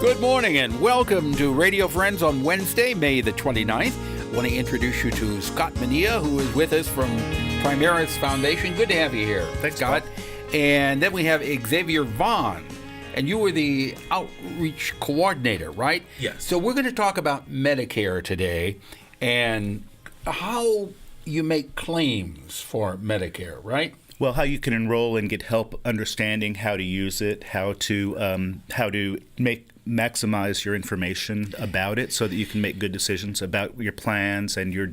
Good morning and welcome to Radio Friends on Wednesday, May the 29th. I want to introduce you to Scott Miniea, who is with us from Primaris Foundation. Good to have you here. Thanks, Scott. And then we have Xavier Vaughn, and you were the outreach coordinator, right? Yes. So we're going to talk about Medicare today and how you make claims for Medicare, right? Well, how you can enroll and get help understanding how to use it, how to maximize your information about it so that you can make good decisions about your plans and your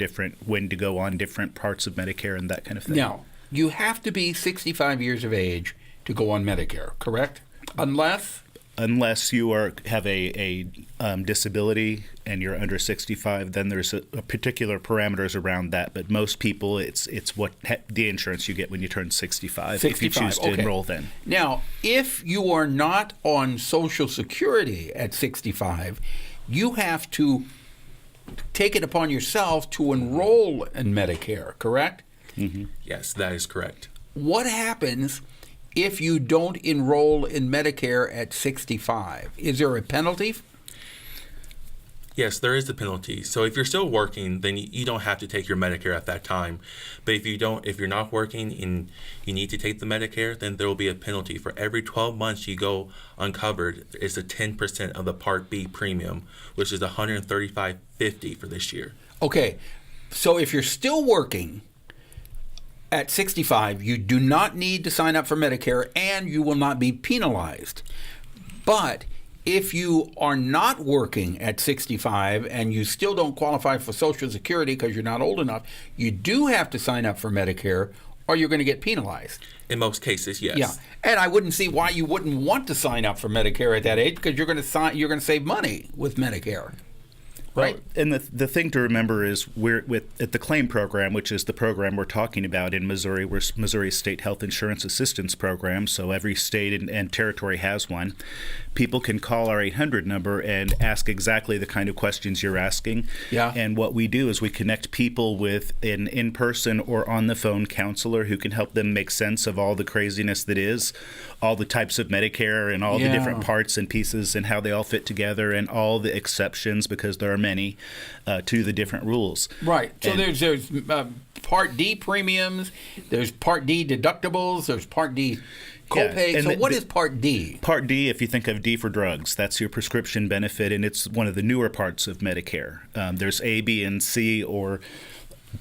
when to go on different parts of Medicare and that kind of thing. Now, you have to be 65 years of age to go on Medicare, correct? Unless you have a disability and you're under 65, then there's a particular parameters around that. But most people, it's what the insurance you get when you turn 65 if you choose to enroll then. Now, if you are not on Social Security at 65, you have to take it upon yourself to enroll in Medicare, correct? Mm-hmm. Yes, that is correct. What happens if you don't enroll in Medicare at 65? Is there a penalty? Yes, there is a penalty. So if you're still working, then you don't have to take your Medicare at that time. But if you're not working and you need to take the Medicare, then there will be a penalty. For every 12 months you go uncovered, it's a 10% of the Part B premium, which is $135.50 for this year. Okay, so if you're still working at 65, you do not need to sign up for Medicare and you will not be penalized. But if you are not working at 65 and you still don't qualify for Social Security because you're not old enough, you do have to sign up for Medicare or you're going to get penalized. In most cases, yes. Yeah, and I wouldn't see why you wouldn't want to sign up for Medicare at that age because you're going to save money with Medicare. Right. Well, and the thing to remember is we're at the claim program, which is the program we're talking about in Missouri. We're Missouri State Health Insurance Assistance Program, so every state and territory has one. People can call our 800 number and ask exactly the kind of questions you're asking. Yeah. And what we do is we connect people with an in-person or on-the-phone counselor who can help them make sense of all the craziness that is, all the types of Medicare and all the different parts and pieces and how they all fit together and all the exceptions, because there are many, to the different rules. Right. So and there's Part D premiums, there's Part D deductibles, there's Part D copay. Yeah, so what is Part D? Part D, if you think of D for drugs, that's your prescription benefit, and it's one of the newer parts of Medicare. There's A, B, and C, or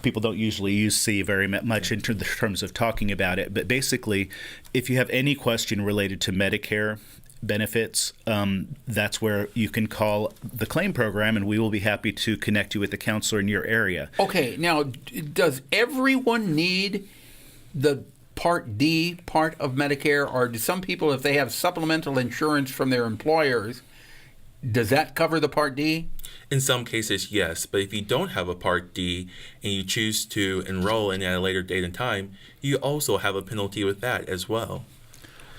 people don't usually use C very much in terms of talking about it. But basically, if you have any question related to Medicare benefits, that's where you can call the claim program, and we will be happy to connect you with a counselor in your area. Okay, now, does everyone need the Part D part of Medicare, or do some people, if they have supplemental insurance from their employers, does that cover the Part D? In some cases, yes. But if you don't have a Part D and you choose to enroll in at a later date and time, you also have a penalty with that as well.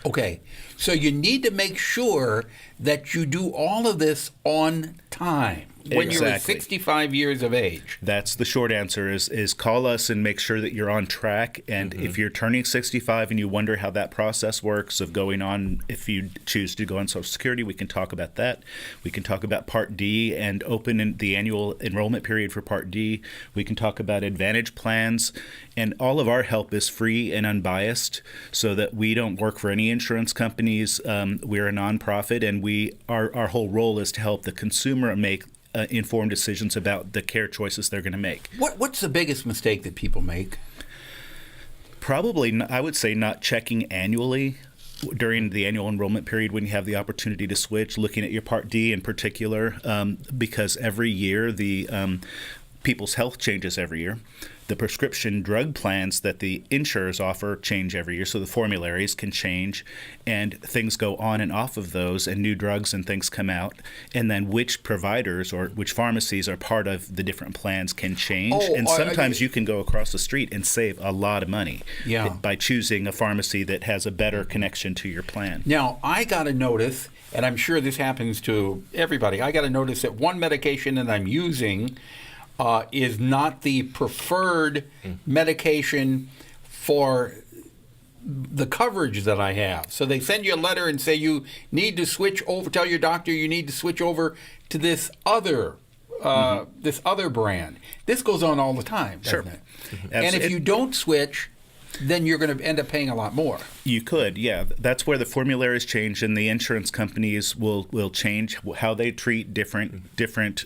Okay, so you need to make sure that you do all of this on time when you're 65 years of age. That's the short answer is call us and make sure that you're on track. And if you're turning 65 and you wonder how that process works of going on, if you choose to go on Social Security, we can talk about that. We can talk about Part D and open the annual enrollment period for Part D. We can talk about Advantage plans. And all of our help is free and unbiased, so that we don't work for any insurance companies. We're a nonprofit, and our whole role is to help the consumer make informed decisions about the care choices they're going to make. What's the biggest mistake that people make? Probably, I would say, not checking annually during the annual enrollment period when you have the opportunity to switch, looking at your Part D in particular, because every year the people's health changes every year. The prescription drug plans that the insurers offer change every year, so the formularies can change, and things go on and off of those, and new drugs and things come out, and then which providers or which pharmacies are part of the different plans can change, and sometimes you can go across the street and save a lot of money by choosing a pharmacy that has a better connection to your plan. Now, I got to notice, and I'm sure this happens to everybody, I got to notice that one medication that I'm using is not the preferred medication for the coverage that I have. So they send you a letter and say you need to switch over. Tell your doctor you need to switch over to this other brand. This goes on all the time, doesn't it? And if you don't switch, then you're going to end up paying a lot more. You could, yeah. That's where the formularies change, and the insurance companies will change how they treat different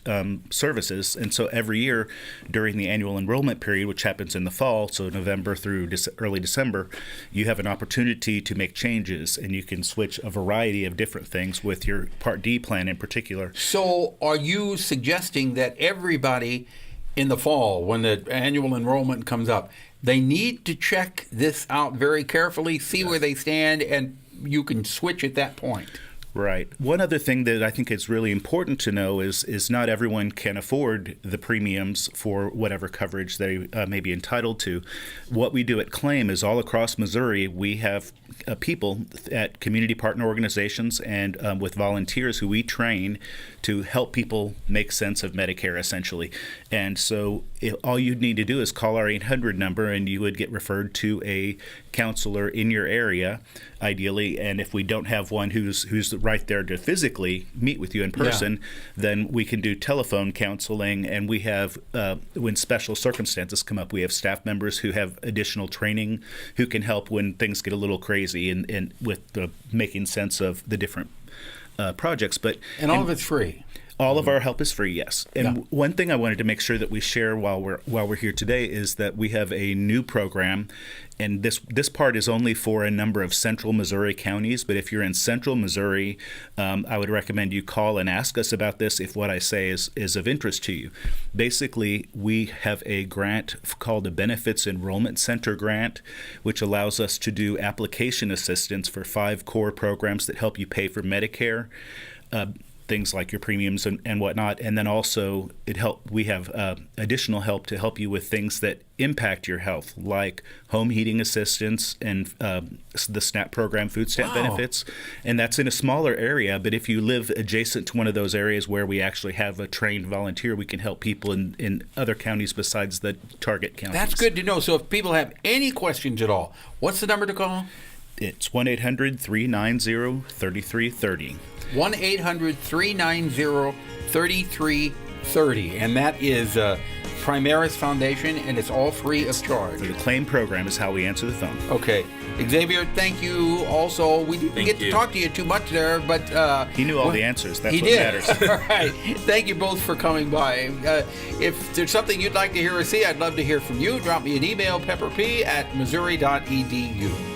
services. And so every year during the annual enrollment period, which happens in the fall, so November through early December, you have an opportunity to make changes, and you can switch a variety of different things with your Part D plan in particular. So are you suggesting that everybody in the fall, when the annual enrollment comes up, they need to check this out very carefully, see where they stand, and you can switch at that point? Right. One other thing that I think is really important to know is not everyone can afford the premiums for whatever coverage they may be entitled to. What we do at Claim is all across Missouri, we have people at community partner organizations and with volunteers who we train to help people make sense of Medicare, essentially. And so all you'd need to do is call our 800 number, and you would get referred to a counselor in your area, ideally. And if we don't have one who's right there to physically meet with you in person, then we can do telephone counseling. And we have, when special circumstances come up, we have staff members who have additional training who can help when things get a little crazy and with the making sense of the different projects. And all of it's free. All of our help is free, yes. And one thing I wanted to make sure that we share while we're here today is that we have a new program, and this part is only for a number of central Missouri counties. But if you're in central Missouri, I would recommend you call and ask us about this if what I say is of interest to you. Basically, we have a grant called a Benefits Enrollment Center grant, which allows us to do application assistance for 5 core programs that help you pay for Medicare. Things like your premiums and whatnot, and then also we have additional help to help you with things that impact your health, like home heating assistance and the SNAP program, food stamp benefits, and that's in a smaller area. But if you live adjacent to one of those areas where we actually have a trained volunteer, we can help people in other counties besides the target counties. That's good to know. So if people have any questions at all, what's the number to call? It's 1-800-390-3330. 1-800-390-3330. And that is Primaris Foundation, and it's all free of charge. The Claim program is how we answer the phone. Okay. Xavier, thank you also. We didn't get to talk to you too much there, but... he knew all the answers. That's what matters. All right. Thank you both for coming by. If there's something you'd like to hear or see, I'd love to hear from you. Drop me an email, pepperp@missouri.edu.